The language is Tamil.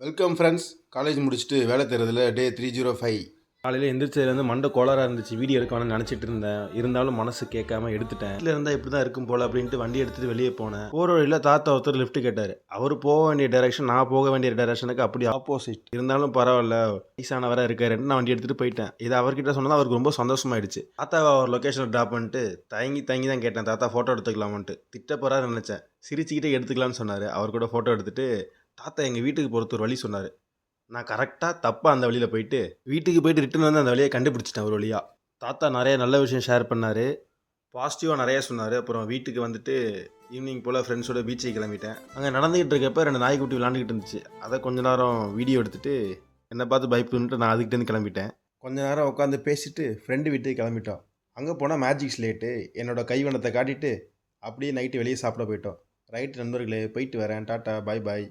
Welcome friends. காலேஜ் முடிச்சுட்டு வேலை தேடுறதுல டே 305. காலையில் எந்திரிச்சதுலேருந்து மண்டை கோளாறாக இருந்துச்சு. வீடியோ எடுக்க வேணும்னு நினச்சிட்டு இருந்தேன். இருந்தாலும் மனசு கேட்காம எடுத்துட்டேன். வீட்டில் இருந்தால் இப்படி தான் இருக்கும் போல் அப்படின்ட்டு வண்டி எடுத்துகிட்டு வெளியே போனேன். போகிற வழியில் தாத்தா ஒருத்தர் லிஃப்ட் கேட்டார். அவர் போக வேண்டிய டைரக்ஷன் நான் போக வேண்டிய டைரக்ஷனுக்கு அப்படி ஆப்போசிட். இருந்தாலும் பரவாயில்ல, வயசானவராக இருக்காருன்னு நான் வண்டி எடுத்துகிட்டு போயிட்டேன். இதை அவர்கிட்ட சொன்னது அவருக்கு ரொம்ப சந்தோஷமாயிடுச்சு. தாத்தாவை அவர் லொக்கேஷனில் ட்ராப் பண்ணிட்டு தயங்கி தான் கேட்டேன், தாத்தா ஃபோட்டோ எடுத்துக்கலாமான்ட்டு. திட்ட போகிறாரு நினச்சேன். சிரிச்சுக்கிட்டே எடுத்துக்கலான்னு சொன்னார். அவர் கூட ஃபோட்டோ எடுத்துகிட்டு தாத்தா எங்கள் வீட்டுக்கு போகிறது ஒரு வழி சொன்னார். நான் கரெக்டாக தப்பாக அந்த வழியில் போயிட்டு வீட்டுக்கு போயிட்டு ரிட்டன் வந்து அந்த வழியை கண்டுபிடிச்சிட்டேன் ஒரு வழியாக. தாத்தா நிறைய நல்ல விஷயம் ஷேர் பண்ணார், பாசிட்டிவாக நிறையா சொன்னார். அப்புறம் வீட்டுக்கு வந்துட்டு ஈவினிங் போல் ஃப்ரெண்ட்ஸோட பீச்சுக்கு கிளம்பிட்டேன். அங்கே நடந்துக்கிட்டு இருக்கப்போ 2 நாய்க்குட்டி விளாண்டுக்கிட்டு இருந்துச்சு. அதை கொஞ்ச நேரம் வீடியோ எடுத்துகிட்டு என்னை பார்த்து பயப்படுன்ட்டு நான் அதுக்கிட்டேருந்து கிளம்பிட்டேன். கொஞ்ச நேரம் உட்காந்து பேசிட்டு ஃப்ரெண்டு வீட்டுக்கு கிளம்பிட்டோம். அங்கே போனால் மேஜிக் ஸ்லேட்டு என்னோடய கைவண்ணத்தை காட்டிட்டு அப்படியே நைட்டு வெளியே சாப்பிட போயிட்டோம். ரைட் நண்பர்களே, போயிட்டு வரேன். டாட்டா, பாய் பாய்.